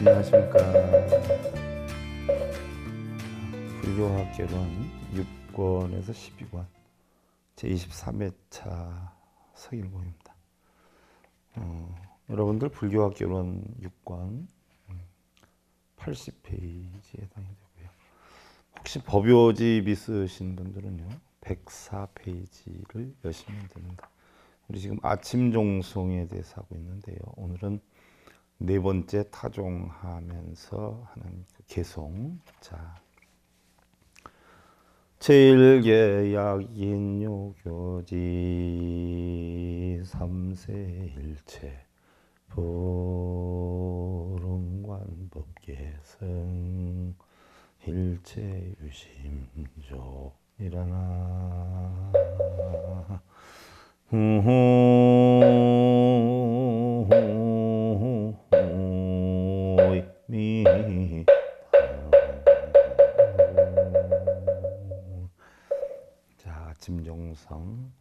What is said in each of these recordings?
안녕하십니까. 불교학개론 6권에서 12권 제23회차 서일공입니다. 여러분들 불교학개론 6권 80페이지에 해당이 되고요. 혹시 법요집 있으신 분들은요 104페이지를 여시면 됩니다. 우리 지금 아침 종송에 대해서 하고 있는데요. 오늘은 네 번째 타종하면서 하는 그 개송. 자, 제1계약인요교지 삼세일체 보름관법계성 일체유심조 일어나 자, 짐종성.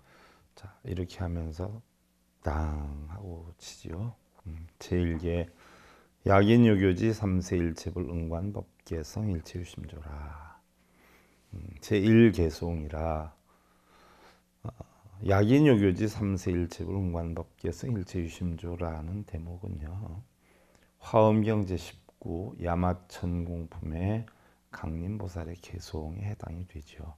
자, 이렇게 하면서 땅 하고 치지요. 제1계 약인요교지 삼세일체불 응관법계성 일체유심조라. 제1개송이라 약인요교지 삼세일체불 응관법계성 일체유심조라는 대목은요. 화엄경 제19 야마천공품의 강림보살의 개송에 해당이 되죠.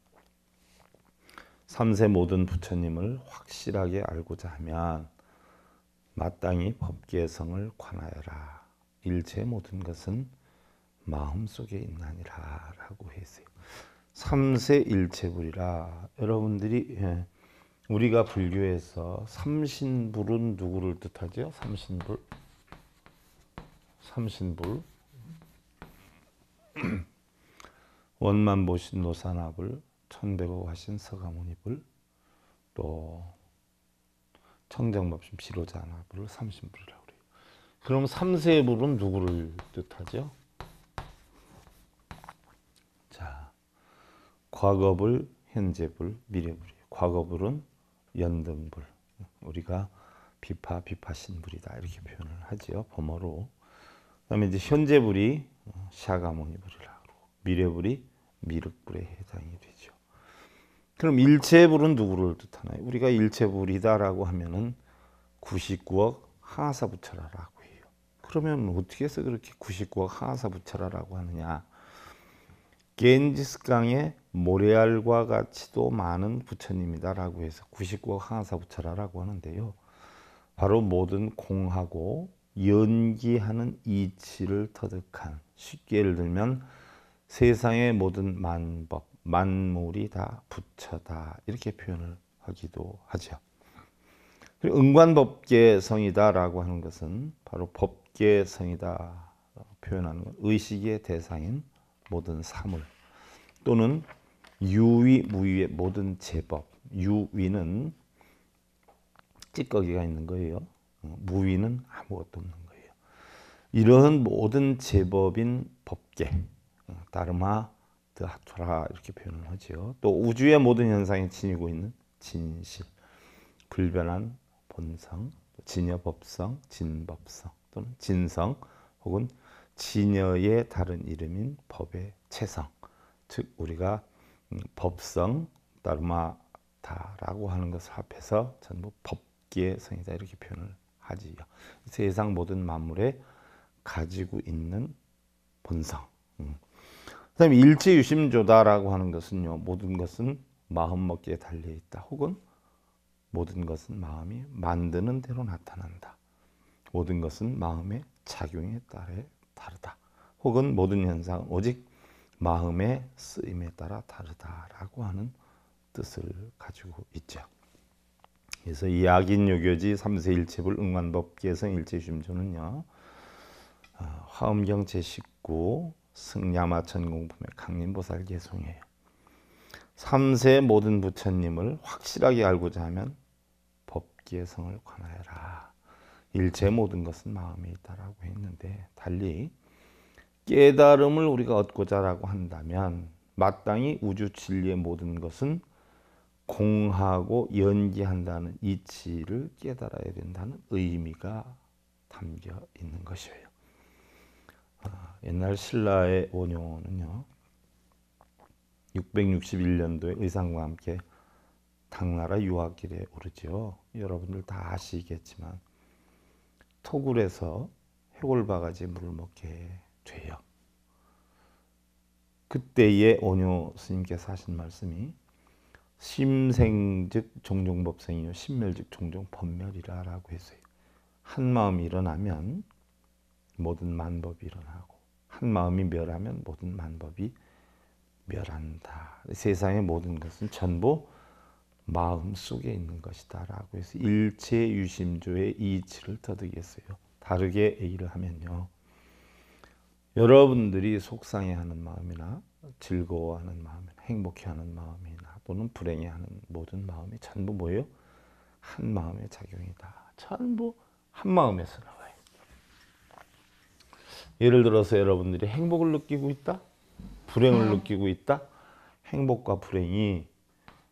삼세 모든 부처님을 확실하게 알고자 하면 마땅히 법계성을 관하여라. 일체 모든 것은 마음속에 있나니라 라고 했어요. 삼세 일체불이라. 여러분들이 우리가 불교에서 삼신불은 누구를 뜻하죠? 삼신불 원만보신 노사나불, 천배보화신 서가모니불, 또 청정법신 비로자나불을 삼신불이라고 그래요. 그럼 삼세불은 누구를 뜻하죠? 자, 과거불, 현재불, 미래불이에요. 과거불은 연등불, 우리가 비파신불이다 이렇게 표현을 하지요. 범어로. 그다음에 이제 현재불이 샤가모니불이라고 그러고 미래불이 미륵불에 해당이 되죠. 그럼 일체불은 누구를 뜻하나요? 우리가 일체불이다라고 하면은 99억 하사부처라라고 해요. 그러면 어떻게 해서 그렇게 99억 하사부처라라고 하느냐? 겐지스강의 모래알과 같이도 많은 부처님이다라고 해서 99억 하사부처라라고 하는데요. 바로 모든 공하고 연기하는 이치를 터득한, 쉽게 예를 들면 세상의 모든 만법, 만물이 다 부처다 이렇게 표현을 하기도 하죠. 그리고 응관법계성이다라고 하는 것은 바로 법계성이다 표현하는 것, 의식의 대상인 모든 사물 또는 유위, 무위의 모든 제법. 유위는 찌꺼기가 있는 거예요. 무위는 아무것도 없는 거예요. 이러한 모든 제법인 법계, 다르마 드하토라 이렇게 표현을 하죠. 또 우주의 모든 현상에 지니고 있는 진실, 불변한 본성, 진여법성, 진법성 또는 진성 혹은 진여의 다른 이름인 법의 체성, 즉 우리가 법성, 다르마다라고 하는 것을 합해서 전부 법계성이다 이렇게 표현을 하지요. 세상 모든 만물에 가지고 있는 본성. 그다음에 일체유심조다라고 하는 것은요, 모든 것은 마음먹기에 달려 있다. 혹은 모든 것은 마음이 만드는 대로 나타난다. 모든 것은 마음의 작용에 따라 다르다. 혹은 모든 현상은 오직 마음의 쓰임에 따라 다르다라고 하는 뜻을 가지고 있죠. 그래서 이 약인요교지 삼세일체불 응관법계성 일체유심조는요, 화엄경 제19 승야마천공품의 강림보살 개송이에요. 삼세 모든 부처님을 확실하게 알고자 하면 법계성을 관하여라. 일체 모든 것은 마음에 있다라고 했는데, 달리 깨달음을 우리가 얻고자라고 한다면 마땅히 우주 진리의 모든 것은 공하고 연기한다는 이치를 깨달아야 된다는 의미가 담겨 있는 것이에요. 옛날 신라의 원효는요, 661년도에 의상과 함께 당나라 유학길에 오르죠. 여러분들 다 아시겠지만 토굴에서 해골바가지 물을 먹게 돼요. 그때의 원효 스님께서 하신 말씀이 심생즉 종종법생이요 심멸즉 종종법멸이라 라고 했어요. 한 마음이 일어나면 모든 만법이 일어나고 한 마음이 멸하면 모든 만법이 멸한다. 세상의 모든 것은 전부 마음 속에 있는 것이다 라고 해서 일체유심조의 이치를 터득했어요. 다르게 얘기를 하면요, 여러분들이 속상해하는 마음이나 즐거워하는 마음이나 행복해하는 마음이나 또는 불행해하는 모든 마음이 전부 뭐예요? 한 마음의 작용이다. 전부 한 마음에서 나와요. 예를 들어서 여러분들이 행복을 느끼고 있다, 불행을 느끼고 있다. 행복과 불행이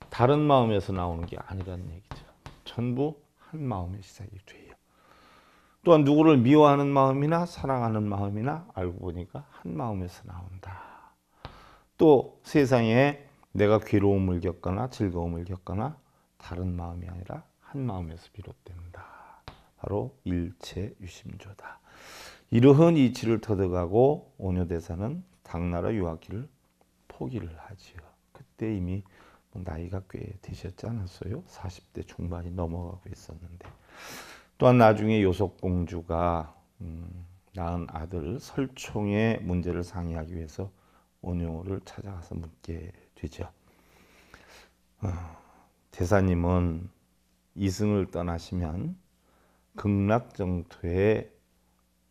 다른 마음에서 나오는 게 아니라는 얘기죠. 전부 한 마음의 시작이 돼요. 또한 누구를 미워하는 마음이나 사랑하는 마음이나 알고 보니까 한 마음에서 나온다. 또 세상에 내가 괴로움을 겪거나 즐거움을 겪거나 다른 마음이 아니라 한 마음에서 비롯된다. 바로 일체유심조다. 이러한 이치를 터득하고 원효대사는 당나라 유학길을 포기를 하지요. 그때 이미 나이가 꽤 되셨지 않았어요? 40대 중반이 넘어가고 있었는데. 또한 나중에 요속공주가 낳은 아들 설총의 문제를 상의하기 위해서 원효를 찾아가서 묻게 되죠. 대사님은 이승을 떠나시면 극락정토에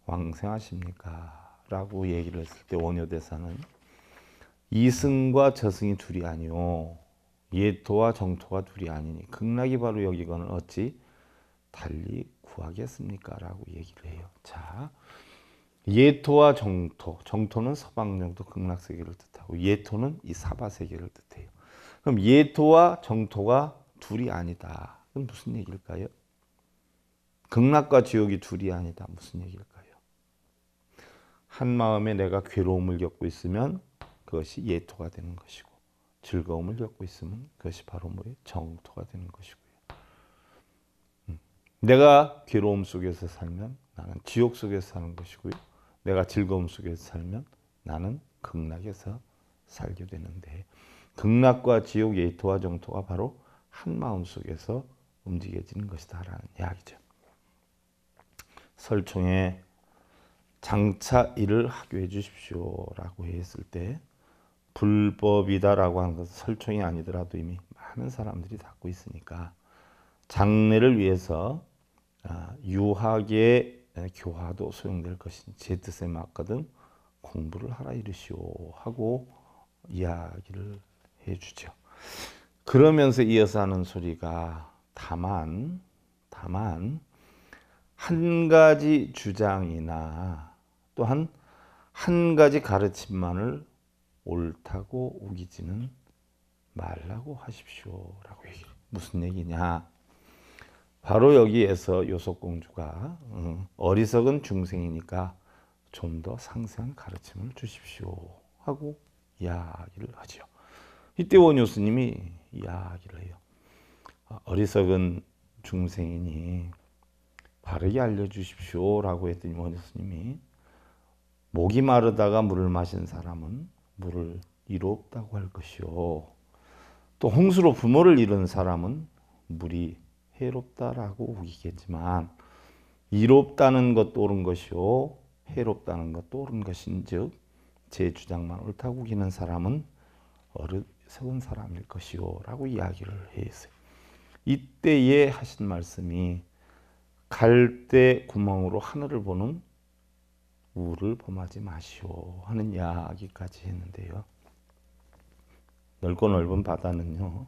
왕생하십니까? 라고 얘기를 했을 때 원효대사는 이승과 저승이 둘이 아니오, 예토와 정토가 둘이 아니니 극락이 바로 여기거늘 어찌 달리 구하겠습니까? 라고 얘기를 해요. 자, 예토와 정토, 정토는 서방정토 극락세계를 뜻하고 예토는 이 사바세계를 뜻해요. 그럼 예토와 정토가 둘이 아니다. 그건 무슨 얘기일까요? 극락과 지옥이 둘이 아니다. 무슨 얘기일까요? 한 마음에 내가 괴로움을 겪고 있으면 그것이 예토가 되는 것이고, 즐거움을 겪고 있으면 그것이 바로 뭐예요? 정토가 되는 것이고요. 내가 괴로움 속에서 살면 나는 지옥 속에서 사는 것이고요. 내가 즐거움 속에서 살면 나는 극락에서 살게 되는데, 극락과 지옥, 예토와 정토가 바로 한 마음 속에서 움직여지는 것이다 라는 이야기죠. 설총에 장차 일을 하게 해주십시오 라고 했을 때 불법이다라고 하는 것은 설총이 아니더라도 이미 많은 사람들이 갖고 있으니까 장래를 위해서 유학의 교화도 소용될 것이니 제 뜻에 맞거든 공부를 하라 이르시오 하고 이야기를 해주죠. 그러면서 이어서 하는 소리가 다만 한 가지 주장이나 또한 한 가지 가르침만을 옳다고 우기지는 말라고 하십시오 라고 얘기해요. 무슨 얘기냐? 바로 여기에서 요속공주가 어리석은 중생이니까 좀 더 상세한 가르침을 주십시오 하고 이야기를 하죠. 이때 원효 스님이 이야기를 해요. 어리석은 중생이니 바르게 알려주십시오 라고 했더니 원효 스님이 목이 마르다가 물을 마신 사람은 물을 이롭다고 할 것이요, 또 홍수로 부모를 잃은 사람은 물이 해롭다라고 우기겠지만 이롭다는 것도 옳은 것이요 해롭다는 것도 옳은 것인즉 제 주장만 옳다고 우기는 사람은 어리석은 사람일 것이요 라고 이야기를 했어요. 이때에 하신 말씀이 갈대 구멍으로 하늘을 보는 우를 범하지 마시오 하는 이야기까지 했는데요. 넓고 넓은 바다는요,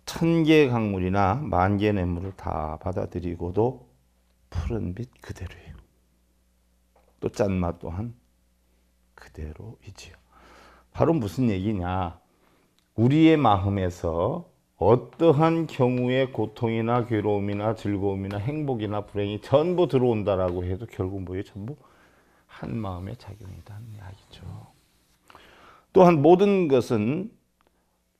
1000개의 강물이나 10,000개의 냇물을 다 받아들이고도 푸른 빛 그대로예요. 또 짠맛 또한 그대로이지요. 바로 무슨 얘기냐? 우리의 마음에서 어떠한 경우의 고통이나 괴로움이나 즐거움이나 행복이나 불행이 전부 들어온다라고 해도 결국 뭐예요? 전부 한 마음의 작용이라는 이야기죠. 또한 모든 것은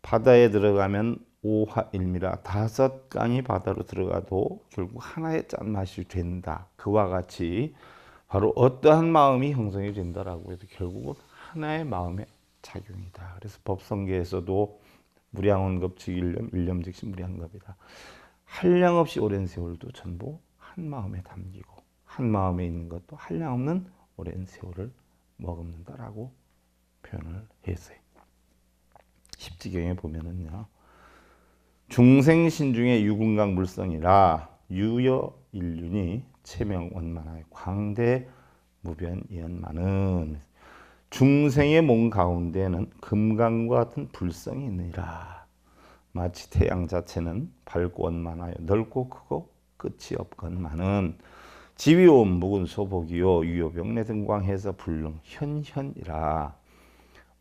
바다에 들어가면 오화일미라 5강이 바다로 들어가도 결국 하나의 짠맛이 된다. 그와 같이 바로 어떠한 마음이 형성이 된다라고 해도 결국은 하나의 마음의 작용이다. 그래서 법성계에서도 무량원겁 일념, 일념 즉시 무량겁이다. 한량없이 오랜 세월도 전부 한 마음에 담기고 한 마음에 있는 것도 한량없는 오랜 세월을 머금는다라고 표현을 했어요. 십지경에 보면은요, 중생신중의 유군강 물성이라 유여일륜이 체명원만하여 광대 무변이언만은 중생의 몸 가운데는 금강과 같은 불성이 있느니라. 마치 태양 자체는 밝고 원만하여 넓고 크고 끝이 없건만은 지위온 묵은 소복이요 유효병내 등광해서 불능 현현이라.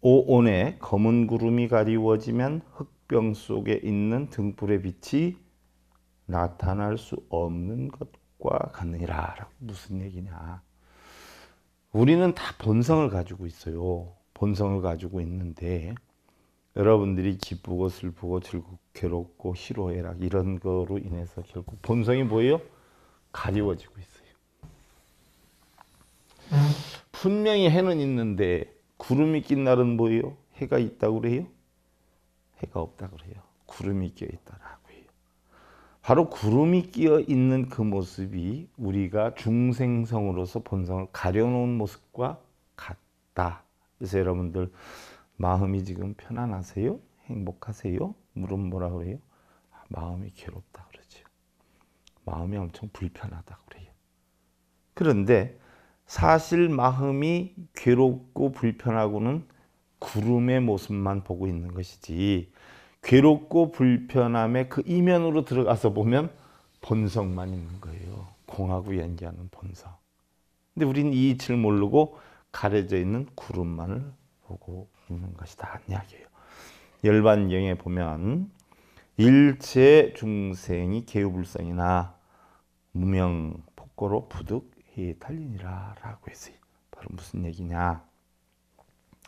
오온에 검은 구름이 가리워지면 흑병 속에 있는 등불의 빛이 나타날 수 없는 것과 같느니라. 무슨 얘기냐? 우리는 다 본성을 가지고 있어요. 본성을 가지고 있는데 여러분들이 기쁘고 슬프고 즐겁고 괴롭고 희로애락 이런 거로 인해서 결국 본성이 뭐예요? 가리워지고 있어요. 분명히 해는 있는데 구름이 낀 날은 뭐예요? 해가 있다고 그래요? 해가 없다고 그래요. 구름이 끼어 있다라고 해요. 바로 구름이 끼어 있는 그 모습이 우리가 중생성으로서 본성을 가려놓은 모습과 같다. 그래서 여러분들 마음이 지금 편안하세요? 행복하세요? 물으면 뭐라 그래요? 마음이 괴롭다 그러죠. 마음이 엄청 불편하다 그래요. 그런데 사실 마음이 괴롭고 불편하고는 구름의 모습만 보고 있는 것이지 괴롭고 불편함의 그 이면으로 들어가서 보면 본성만 있는 거예요. 공하고 연기하는 본성. 근데 우리는 이 이치를 모르고 가려져 있는 구름만을 보고 있는 것이다. 이야기예요. 열반경에 보면 일체 중생이 개유불성이나 무명 폭고로 부득 해탈리니라 라고 했어요. 바로 무슨 얘기냐?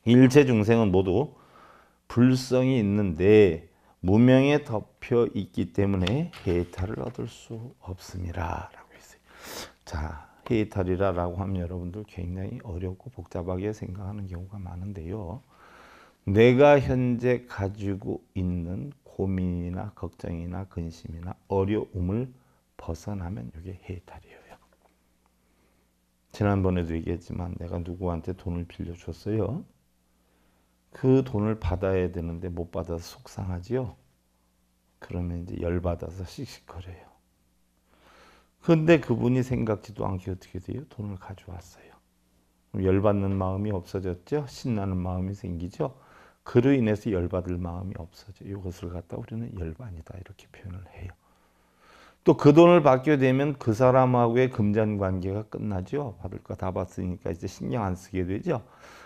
일체 중생은 모두 불성이 있는데 무명에 덮여 있기 때문에 해탈을 얻을 수 없음이라 라고 했어요. 자, 해탈이라고 하면 여러분들 굉장히 어렵고 복잡하게 생각하는 경우가 많은데요. 내가 현재 가지고 있는 고민이나 걱정이나 근심이나 어려움을 벗어나면 이게 해탈이에요. 지난번에도 얘기했지만 내가 누구한테 돈을 빌려줬어요. 그 돈을 받아야 되는데 못 받아서 속상하지요. 그러면 이제 열받아서 씩씩거려요. 근데 그분이 생각지도 않게 어떻게 돼요? 돈을 가져왔어요. 열받는 마음이 없어졌죠. 신나는 마음이 생기죠. 그로 인해서 열받을 마음이 없어져. 이것을 갖다 우리는 열반이다 이렇게 표현을 해요. 또 그 돈을 받게 되면 그 사람하고의 금전관계가 끝나죠. 받을 거 다 받으니까 이제 신경 안 쓰게 되죠.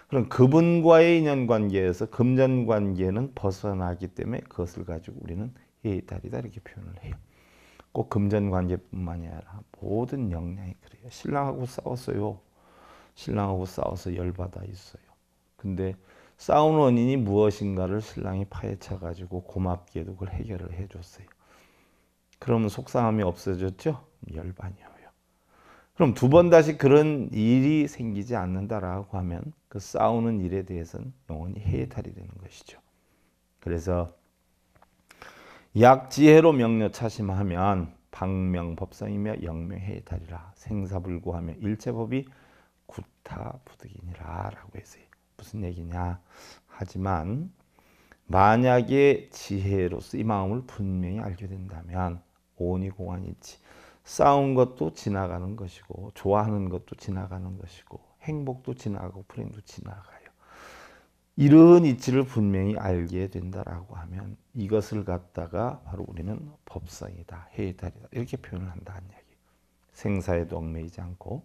그럼 그분과의 인연관계에서 금전관계는 벗어나기 때문에 그것을 가지고 우리는 해탈이다 이렇게 표현을 해요. 꼭 금전관계뿐만이 아니라 모든 역량이 그래요. 신랑하고 싸웠어요. 신랑하고 싸워서 열받아 있어요. 근데 싸운 원인이 무엇인가를 신랑이 파헤쳐 가지고 고맙게도 그걸 해결을 해줬어요. 그러면 속상함이 없어졌죠? 열반이에요. 그럼 두 번 다시 그런 일이 생기지 않는다라고 하면 그 싸우는 일에 대해서는 영원히 해탈이 되는 것이죠. 그래서 약지혜로 명료차심하면 방명법성이며 영명해탈이라 생사불구하며 일체법이 구타부득이니라 라고 했어요. 무슨 얘기냐? 하지만 만약에 지혜로서 이 마음을 분명히 알게 된다면 오온이 공안이지 싸운 것도 지나가는 것이고 좋아하는 것도 지나가는 것이고 행복도 지나가고 불행도 지나가요. 이런 이치를 분명히 알게 된다라고 하면 이것을 갖다가 바로 우리는 법성이다, 해탈이다 이렇게 표현을 한다는 얘기. 생사에도 얽매이지 않고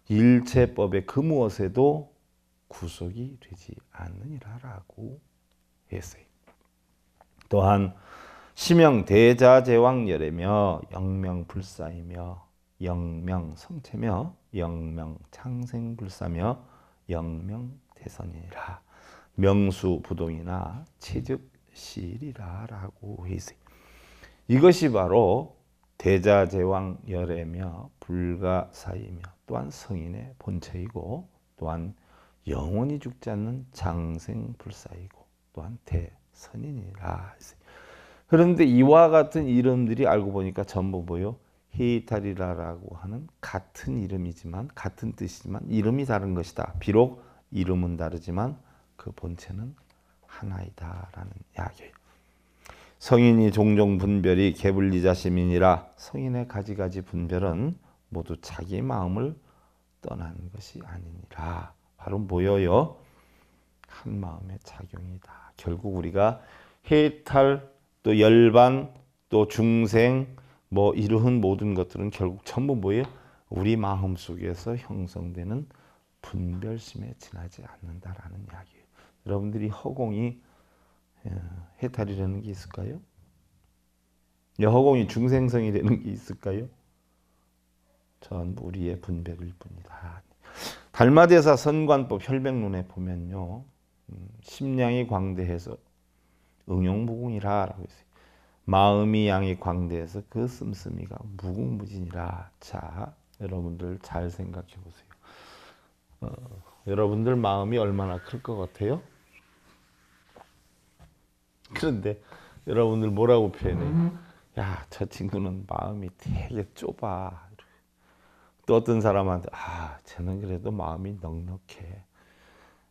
일체법의 그 무엇에도 구속이 되지 않느니라라고 했어요. 또한 시명 대자제왕열애며 영명불사이며 영명 성체며 영명 창생불사며 영명 대선이라 명수부동이나 체즉시일이라 라고 했어요. 이것이 바로 대자제왕열애며 불가사이며 또한 성인의 본체이고 또한 영원히 죽지 않는 장생불사이고 또한 대선인이라 했어요. 그런데 이와 같은 이름들이 알고 보니까 전부 뭐요? 헤이탈이라고 하는 같은 이름이지만 같은 뜻이지만 이름이 다른 것이다. 비록 이름은 다르지만 그 본체는 하나이다라는 이야기예요. 성인이 종종 분별이 개불리자심이니라. 성인의 가지가지 분별은 모두 자기 마음을 떠난 것이 아니니라. 바로 뭐예요? 한 마음의 작용이다. 결국 우리가 해탈 또 열반 또 중생 뭐 이러한 모든 것들은 결국 전부 뭐예요? 우리 마음 속에서 형성되는 분별심에 지나지 않는다라는 이야기예요. 여러분들이 허공이 해탈이라는 게 있을까요? 허공이 중생성이 되는 게 있을까요? 전부 우리의 분별일 뿐이다. 달마대사 선관법 혈백론에 보면요, 심량이 광대해서 응용무궁이라고 했어요. 마음이 양이 광대해서 그 씀씀이가 무궁무진이라. 자, 여러분들 잘 생각해 보세요. 여러분들 마음이 얼마나 클 것 같아요? 그런데 여러분들 뭐라고 표현해요? 야, 저 친구는 마음이 되게 좁아. 또 어떤 사람한테 쟤는 그래도 마음이 넉넉해.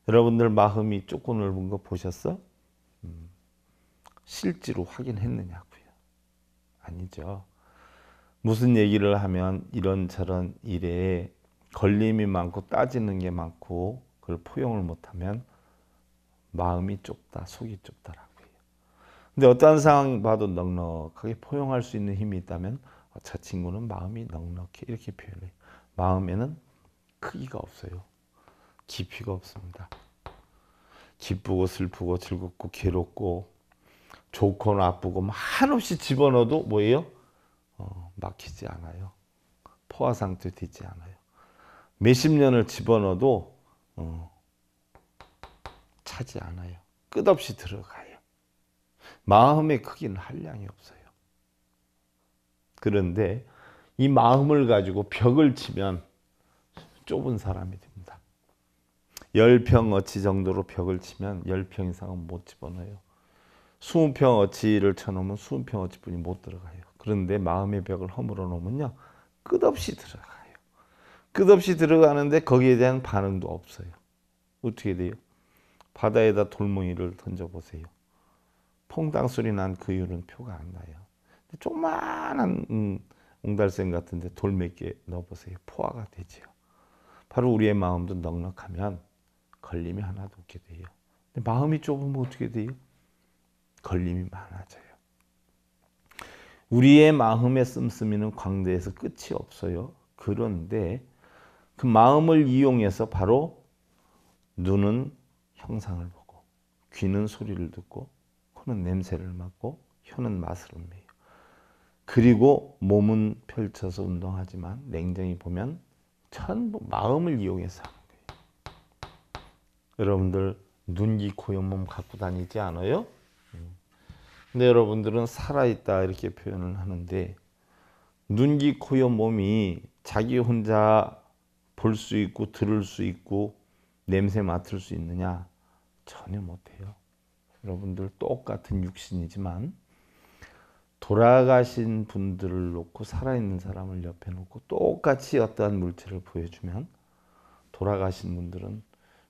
여러분들 마음이 좁고 넓은 거 보셨어? 실제로 확인했느냐고요? 아니죠. 무슨 얘기를 하면 이런저런 일에 걸림이 많고 따지는 게 많고 그걸 포용을 못하면 마음이 좁다, 속이 좁다라고 해요. 근데 어떠한 상황 봐도 넉넉하게 포용할 수 있는 힘이 있다면 저 친구는 마음이 넉넉해 이렇게 표현해요. 마음에는 크기가 없어요. 깊이가 없습니다. 기쁘고 슬프고 즐겁고 괴롭고 좋고 나쁘고 한없이 집어넣어도 뭐예요? 막히지 않아요. 포화 상태 되지 않아요. 몇십 년을 집어넣어도 차지 않아요. 끝없이 들어가요. 마음의 크기는 한량이 없어요. 그런데 이 마음을 가지고 벽을 치면 좁은 사람이 됩니다. 10평어치 정도로 벽을 치면 10평 이상은 못 집어넣어요. 20평어치를 쳐놓으면 20평어치뿐이 못 들어가요. 그런데 마음의 벽을 허물어 놓으면요, 끝없이 들어가요. 끝없이 들어가는데 거기에 대한 반응도 없어요. 어떻게 돼요? 바다에다 돌멩이를 던져보세요. 퐁당 소리 난 그 이후로는 표가 안 나요. 조그마한 옹달샘 같은데 돌 몇 개 넣어보세요. 포화가 되지요. 바로 우리의 마음도 넉넉하면 걸림이 하나도 없게 돼요. 근데 마음이 좁으면 어떻게 돼요? 걸림이 많아져요. 우리의 마음의 씀씀이는 광대에서 끝이 없어요. 그런데 그 마음을 이용해서 바로 눈은 형상을 보고, 귀는 소리를 듣고, 코는 냄새를 맡고, 혀는 맛을 음미해요. 그리고 몸은 펼쳐서 운동하지만 냉정히 보면 전부 마음을 이용해서 하는 거예요. 여러분들 눈, 귀, 코, 옆몸 갖고 다니지 않아요? 근데 여러분들은 살아있다 이렇게 표현을 하는데 눈, 귀, 코, 옆몸이 자기 혼자 볼 수 있고 들을 수 있고 냄새 맡을 수 있느냐? 전혀 못해요. 여러분들 똑같은 육신이지만 돌아가신 분들을 놓고 살아있는 사람을 옆에 놓고 똑같이 어떠한 물체를 보여주면 돌아가신 분들은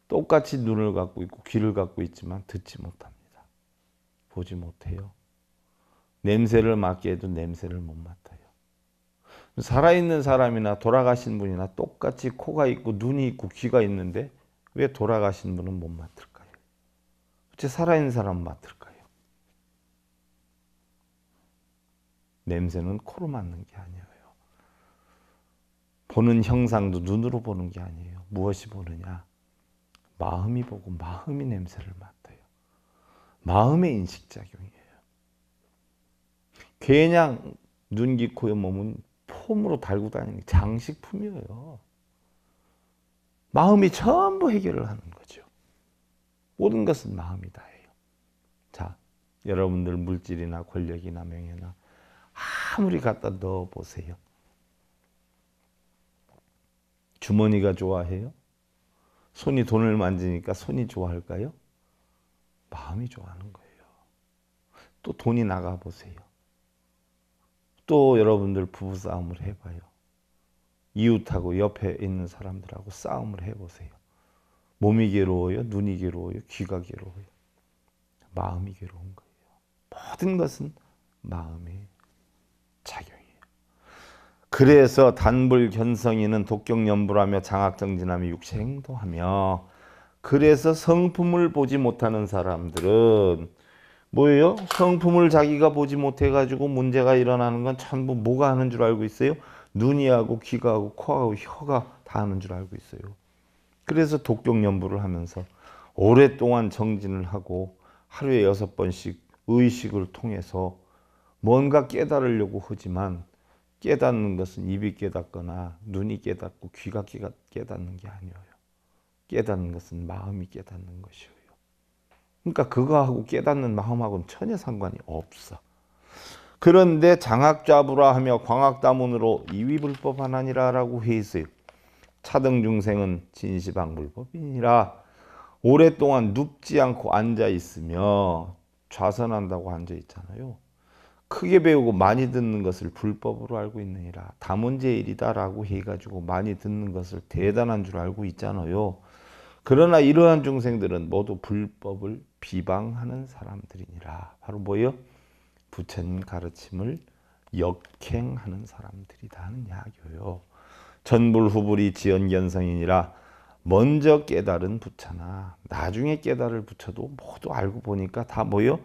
똑같이 눈을 갖고 있고 귀를 갖고 있지만 듣지 못합니다. 보지 못해요. 냄새를 맡게 해도 냄새를 못 맡아요. 살아있는 사람이나 돌아가신 분이나 똑같이 코가 있고 눈이 있고 귀가 있는데 왜 돌아가신 분은 못 맡을까요? 어째 살아있는 사람은 맡을까요? 냄새는 코로 맡는 게 아니에요. 보는 형상도 눈으로 보는 게 아니에요. 무엇이 보느냐? 마음이 보고 마음이 냄새를 맡아요. 마음의 인식작용이에요. 그냥 눈, 귀, 코, 몸은 홈으로 달고 다니는 장식품이에요. 마음이 전부 해결을 하는 거죠. 모든 것은 마음이 다예요. 자, 여러분들 물질이나 권력이나 명예나 아무리 갖다 넣어 보세요. 주머니가 좋아해요? 손이 돈을 만지니까 손이 좋아할까요? 마음이 좋아하는 거예요. 또 돈이 나가 보세요. 또 여러분들 부부싸움을 해봐요. 이웃하고 옆에 있는 사람들하고 싸움을 해보세요. 몸이 괴로워요? 눈이 괴로워요? 귀가 괴로워요? 마음이 괴로운 거예요. 모든 것은 마음의 작용이에요. 그래서 단불견성이는 독경연불하며 장악정진하며 육체행동하며, 그래서 성품을 보지 못하는 사람들은 뭐예요? 성품을 자기가 보지 못해가지고 문제가 일어나는 건 전부 뭐가 하는 줄 알고 있어요? 눈이 하고 귀가 하고 코하고 혀가 다 하는 줄 알고 있어요. 그래서 독경연불을 하면서 오랫동안 정진을 하고 하루에 6번씩 의식을 통해서 뭔가 깨달으려고 하지만, 깨닫는 것은 입이 깨닫거나 눈이 깨닫고 귀가 깨닫는 게 아니에요. 깨닫는 것은 마음이 깨닫는 것이에요. 그러니까 그거하고 깨닫는 마음하고는 전혀 상관이 없어. 그런데 장악좌부라 광학다문으로 이위불법하나니라 라고 해 있어요. 차등중생은 진시방불법이니라. 오랫동안 눕지 않고 앉아 있으며, 좌선한다고 앉아 있잖아요. 크게 배우고 많이 듣는 것을 불법으로 알고 있느니라. 다문제일이다 라고 해가지고 많이 듣는 것을 대단한 줄 알고 있잖아요. 그러나 이러한 중생들은 모두 불법을 비방하는 사람들이니라. 바로 뭐예요? 부처님 가르침을 역행하는 사람들이다 하는 이야기예요. 전불후불이 지연견성이니라. 먼저 깨달은 부처나 나중에 깨달을 부처도 모두 알고 보니까 다 뭐예요?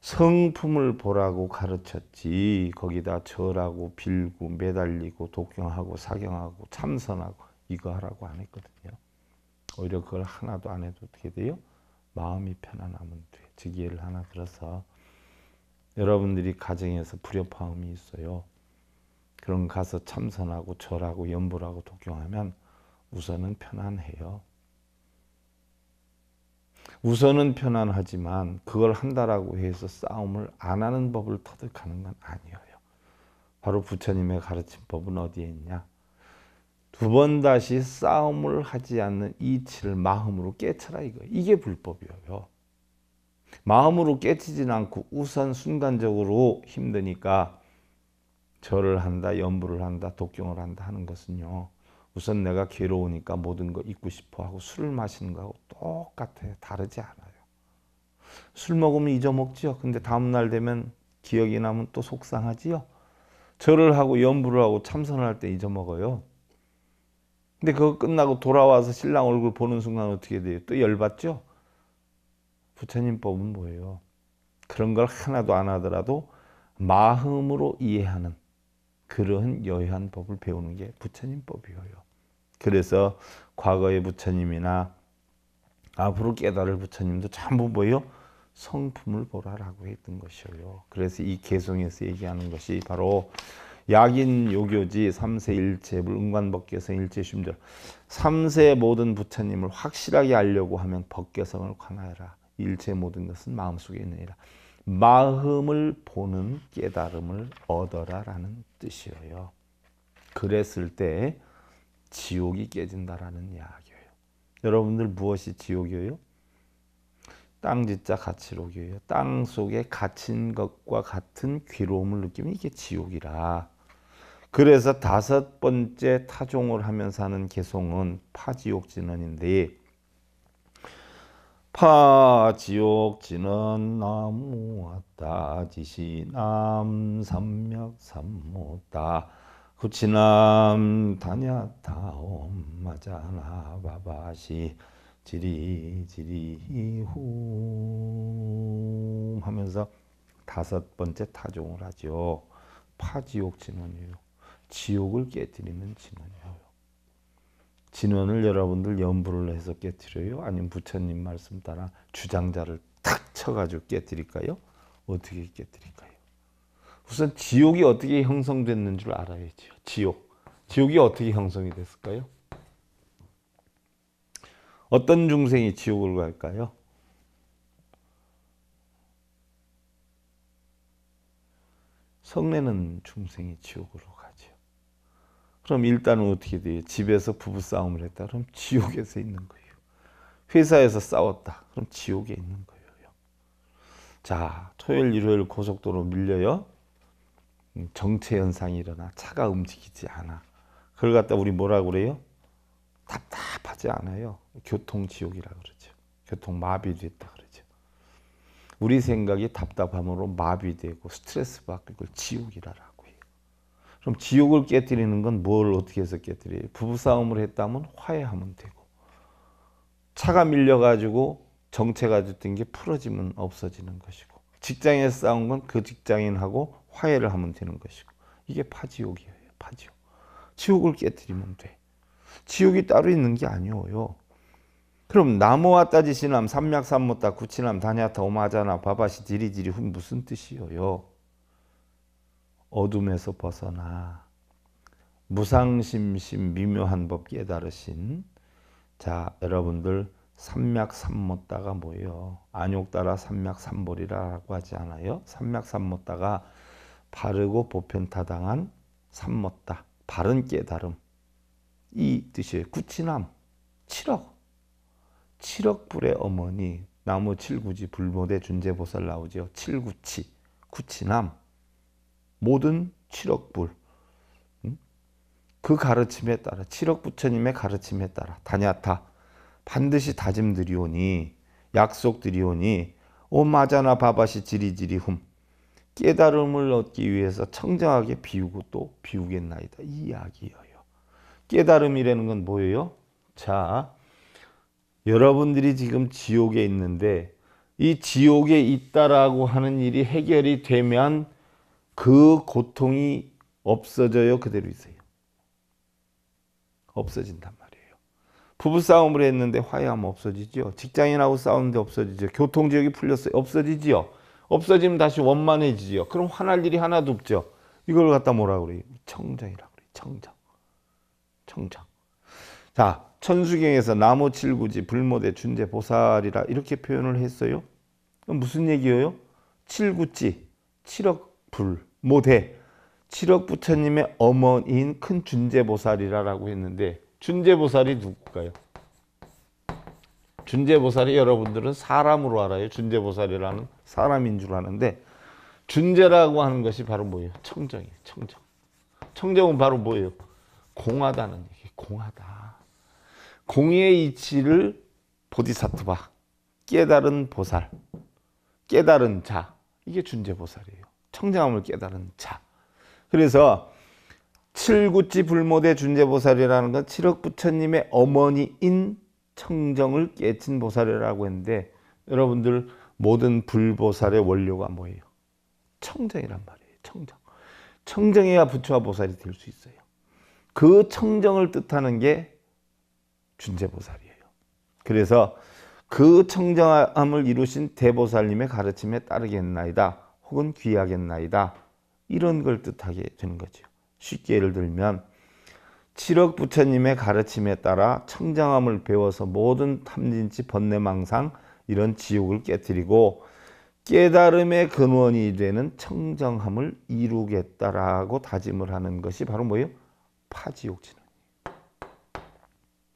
성품을 보라고 가르쳤지, 거기다 절하고 빌고 매달리고 독경하고 사경하고 참선하고 이거 하라고 안 했거든요. 오히려 그걸 하나도 안 해도 어떻게 돼요? 마음이 편안하면 돼. 즉 예를 하나 들어서 여러분들이 가정에서 불협화음이 있어요. 그럼 가서 참선하고 절하고 연불하고 독경하면 우선은 편안해요. 우선은 편안하지만 그걸 한다라고 해서 싸움을 안 하는 법을 터득하는 건 아니에요. 바로 부처님의 가르친 법은 어디에 있냐? 2번 다시 싸움을 하지 않는 이치를 마음으로 깨쳐라 이거. 이게 불법이에요. 마음으로 깨치진 않고 우선 순간적으로 힘드니까 절을 한다, 연불을 한다, 독경을 한다 하는 것은요. 우선 내가 괴로우니까 모든 거 잊고 싶어 하고 술을 마시는 거하고 똑같아요. 다르지 않아요. 술 먹으면 잊어먹지요. 근데 다음날 되면 기억이 나면 또 속상하지요. 절을 하고 연불을 하고 참선을 할 때 잊어먹어요. 근데 그거 끝나고 돌아와서 신랑 얼굴 보는 순간 어떻게 돼요? 또 열받죠? 부처님 법은 뭐예요? 그런 걸 하나도 안 하더라도 마음으로 이해하는 그러한 여해한 법을 배우는 게 부처님 법이에요. 그래서 과거의 부처님이나 앞으로 깨달을 부처님도 전부 뭐예요? 성품을 보라라고 했던 것이에요. 그래서 이 개성에서 얘기하는 것이 바로 약인 요교지 3세 일체불 응관법개성 일체심절. 3세 모든 부처님을 확실하게 알려고 하면 법개성을 관하여라. 일체 모든 것은 마음속에 있느니라. 마음을 보는 깨달음을 얻어라라는 뜻이에요. 그랬을 때 지옥이 깨진다라는 이야기예요. 여러분들 무엇이 지옥이에요? 땅지자 가치록이에요. 땅 속에 갇힌 것과 같은 괴로움을 느끼면 이게 지옥이라. 그래서 5번째 타종을 하면서 하는 개송은 파지옥진언인데, 파지옥진언 나무왔다 지시남 삼맥삼모다 구치남 다냐다옴 마자나 바바시 지리지리후 하면서 5번째 타종을 하죠. 파지옥 진원이에요. 지옥을 깨뜨리는 진원이에요. 진원을 여러분들 연불을 해서 깨뜨려요? 아니면 부처님 말씀 따라 주장자를 탁 쳐가지고 깨뜨릴까요? 어떻게 깨뜨릴까요? 우선 지옥이 어떻게 형성됐는 줄 알아야죠. 지옥이 어떻게 형성이 됐을까요? 어떤 중생이 지옥을 갈까요? 성내는 중생이 지옥으로 가죠. 그럼 일단은 어떻게 돼요? 집에서 부부싸움을 했다. 그럼 지옥에서 있는 거예요. 회사에서 싸웠다. 그럼 지옥에 있는 거예요. 자, 토요일, 일요일 고속도로 밀려요. 정체 현상이 일어나. 차가 움직이지 않아. 그걸 갖다 우리 뭐라고 그래요? 답답하지 않아요. 교통지옥이라 그러죠. 교통마비됐다 그러죠. 우리 생각이 답답함으로 마비되고 스트레스 받고 이걸 지옥이라고 해요. 그럼 지옥을 깨뜨리는 건 뭘 어떻게 해서 깨뜨려요? 부부싸움을 했다면 화해하면 되고, 차가 밀려가지고 정체가 됐던 게 풀어지면 없어지는 것이고, 직장에서 싸운 건 그 직장인하고 화해를 하면 되는 것이고, 이게 파지옥이에요. 파지옥. 지옥을 깨뜨리면 돼. 지옥이 따로 있는 게 아니에요. 그럼 나무와 따지시남 삼맥삼모따 구치남 다냐타 오마자나 바바시 디리디리 훈 무슨 뜻이에요? 어둠에서 벗어나 무상심심 미묘한 법 깨달으신, 자 여러분들 삼맥삼모따가 뭐예요? 안욕따라 삼맥삼보리라고 하지 않아요? 삼맥삼모따가 바르고 보편타당한 삼모따, 바른 깨달음, 이 뜻이에요. 구치남, 7억 불의 어머니, 나무 칠구지 불모대 준재보살 나오죠. 칠구치, 구치남, 모든 7억 불, 그 가르침에 따라, 7억 부처님의 가르침에 따라 다냐타, 반드시 다짐드리오니, 약속드리오니, 오마자나 바바시 지리지리 훔, 깨달음을 얻기 위해서 청정하게 비우고 또 비우겠나이다. 이 이야기예요. 깨달음이라는 건 뭐예요? 자, 여러분들이 지금 지옥에 있는데 이 지옥에 있다라고 하는 일이 해결이 되면 그 고통이 없어져요? 그대로 있어요? 없어진단 말이에요. 부부싸움을 했는데 화해하면 없어지죠. 직장인하고 싸우는데 없어지죠. 교통지옥이 풀렸어요. 없어지지요. 없어지면 다시 원만해지죠. 그럼 화날 일이 하나도 없죠. 이걸 갖다 뭐라 그래요? 청정이라고 그래요. 청정. 자, 천수경에서 나무 칠구지 불모대 준재 보살이라 이렇게 표현을 했어요. 그럼 무슨 얘기예요? 칠구지, 7억 불모대, 7억 부처님의 어머니인 큰 준재보살이라고 했는데, 준재보살이 누굴까요? 준재보살이 여러분들은 사람으로 알아요. 준재보살이라는 사람인 줄 아는데, 준재라고 하는 것이 바로 뭐예요? 청정이에요. 청정. 청정은 바로 뭐예요? 공하다는 얘기. 공하다. 공의 이치를 보디사트바, 깨달은 보살, 깨달은 자, 이게 준재보살이에요. 청정함을 깨달은 자. 그래서 칠구치 불모대 준재보살이라는 건 7억 부처님의 어머니인 청정을 깨친 보살이라고 했는데, 여러분들 모든 불보살의 원료가 뭐예요? 청정이란 말이에요. 청정. 청정해야 부처와 보살이 될 수 있어요. 그 청정을 뜻하는 게 준재보살이에요. 그래서 그 청정함을 이루신 대보살님의 가르침에 따르겠나이다, 혹은 귀하겠나이다, 이런 걸 뜻하게 되는 거죠. 쉽게 예를 들면 7억 부처님의 가르침에 따라 청정함을 배워서 모든 탐진치 번뇌망상 이런 지옥을 깨뜨리고 깨달음의 근원이 되는 청정함을 이루겠다라고 다짐을 하는 것이 바로 뭐예요? 파지옥진언.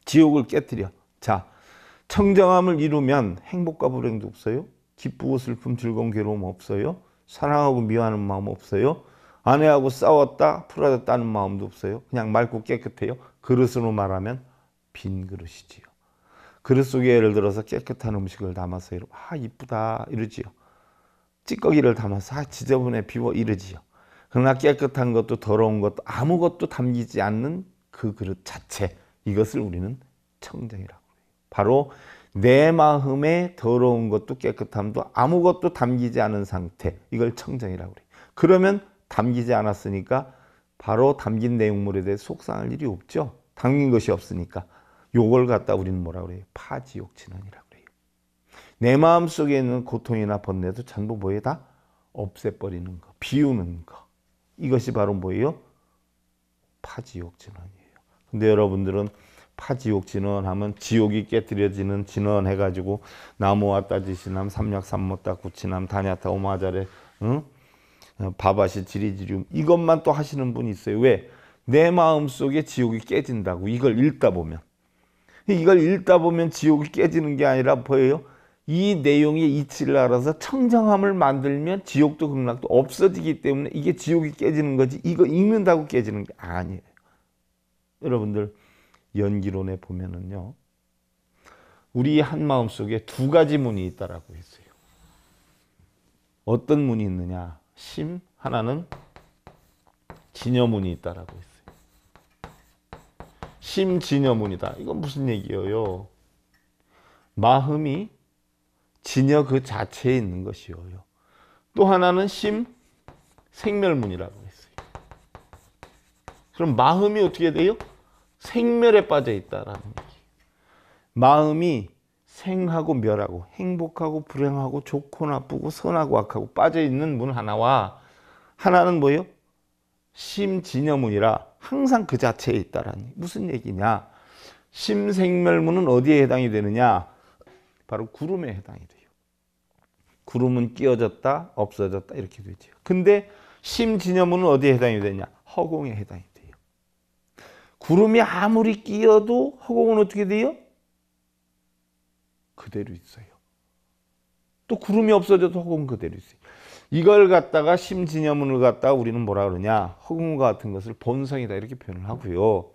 지옥을 깨뜨려. 자, 청정함을 이루면 행복과 불행도 없어요. 기쁘고 슬픔, 즐거움, 괴로움 없어요. 사랑하고 미워하는 마음 없어요. 아내하고 싸웠다 풀어졌다는 마음도 없어요. 그냥 맑고 깨끗해요. 그릇으로 말하면 빈 그릇이지요. 그릇 속에 예를 들어서 깨끗한 음식을 담아서 아 이쁘다 이러지요. 찌꺼기를 담아서 아 지저분해 비워 이러지요. 그러나 깨끗한 것도 더러운 것도 아무것도 담기지 않는 그 그릇 자체, 이것을 우리는 청정이라고 해요. 바로 내 마음에 더러운 것도 깨끗함도 아무것도 담기지 않은 상태, 이걸 청정이라고 해요. 그러면 담기지 않았으니까 바로 담긴 내용물에 대해 속상할 일이 없죠. 담긴 것이 없으니까. 요걸 갖다 우리는 뭐라고 그래요? 파지옥진언이라고 그래요. 내 마음 속에 있는 고통이나 번뇌도 전부 뭐에 다 없애버리는 거, 비우는 거. 이것이 바로 뭐예요? 파지옥 진언이에요. 근데 여러분들은 파지옥 진언하면 지옥이 깨뜨려지는 진언 해가지고 나무와 따지시남 삼약삼모따 구치남 다냐타 오마자레 응? 바바시 지리지리움 이것만 또 하시는 분이 있어요. 왜? 내 마음속에 지옥이 깨진다고. 이걸 읽다 보면 지옥이 깨지는 게 아니라 뭐예요? 이 내용의 이치를 알아서 청정함을 만들면 지옥도 극락도 없어지기 때문에 이게 지옥이 깨지는 거지 이거 읽는다고 깨지는 게 아니에요. 여러분들 연기론에 보면은요, 우리 한 마음 속에 두 가지 문이 있다라고 했어요. 어떤 문이 있느냐? 심, 하나는 진여문이 있다라고 했어요. 심, 진여문이다. 이건 무슨 얘기예요? 마음이 진여 그 자체에 있는 것이요. 또 하나는 심, 생멸문이라고 했어요. 그럼 마음이 어떻게 돼요? 생멸에 빠져 있다라는 얘기. 마음이 생하고 멸하고 행복하고 불행하고 좋고 나쁘고 선하고 악하고 빠져 있는 문 하나와 하나는 뭐예요? 심진여문이라 항상 그 자체에 있다라는 얘기. 무슨 얘기냐? 심생멸문은 어디에 해당이 되느냐? 바로 구름에 해당이 돼요. 구름은 끼어졌다, 없어졌다 이렇게 되죠. 근데 심진여문은 어디에 해당이 되냐? 허공에 해당이 돼요. 구름이 아무리 끼어도 허공은 어떻게 돼요? 그대로 있어요. 또 구름이 없어져도 허공은 그대로 있어요. 이걸 갖다가 심진여문을 갖다가 우리는 뭐라 그러냐? 허공과 같은 것을 본성이다 이렇게 표현을 하고요.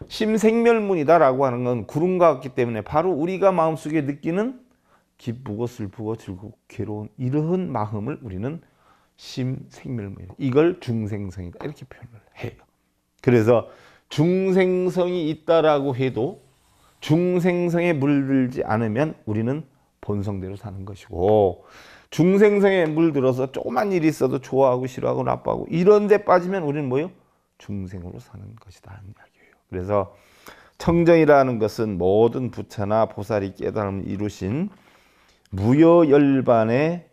심생멸문이다라고 하는 건 구름과 같기 때문에 바로 우리가 마음속에 느끼는 기쁘고 슬프고 즐겁고 괴로운 이러한 마음을 우리는 심생멸문이다. 이걸 중생성이다 이렇게 표현을 해요. 그래서 중생성이 있다라고 해도 중생성에 물들지 않으면 우리는 본성대로 사는 것이고, 중생성에 물들어서 조그만 일이 있어도 좋아하고 싫어하고 나빠하고 이런 데 빠지면 우리는 뭐예요? 중생으로 사는 것이다 하는 이야기예요. 그래서 청정이라는 것은 모든 부처나 보살이 깨달음을 이루신 무여열반의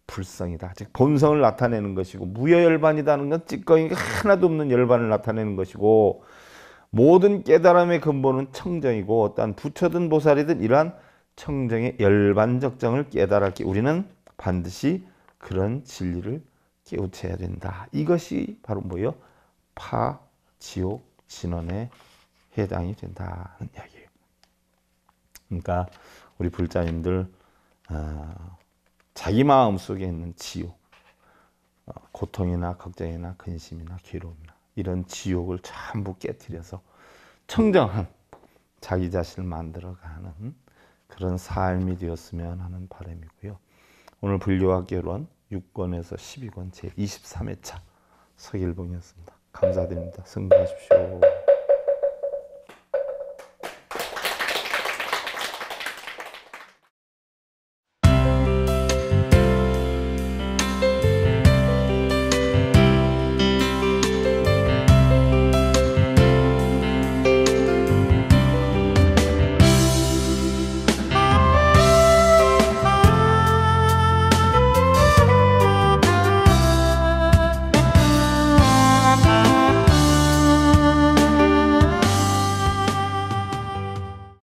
불성이다. 즉 본성을 나타내는 것이고, 무여열반이라는 건 찌꺼기가 하나도 없는 열반을 나타내는 것이고, 모든 깨달음의 근본은 청정이고 어떠한 부처든 보살이든 이러한 청정의 열반적정을 깨달았기에 우리는 반드시 그런 진리를 깨우쳐야 된다. 이것이 바로 뭐예요? 파, 지옥, 진언에 해당이 된다는 이야기예요. 그러니까 우리 불자님들 자기 마음 속에 있는 지옥, 고통이나 걱정이나 근심이나 괴로움이나 이런 지옥을 전부 깨트려서 청정한 자기 자신을 만들어가는 그런 삶이 되었으면 하는 바람이고요. 오늘 불교학개론 6권에서 12권 제23회차 서길봉이었습니다. 감사드립니다. 승부하십시오.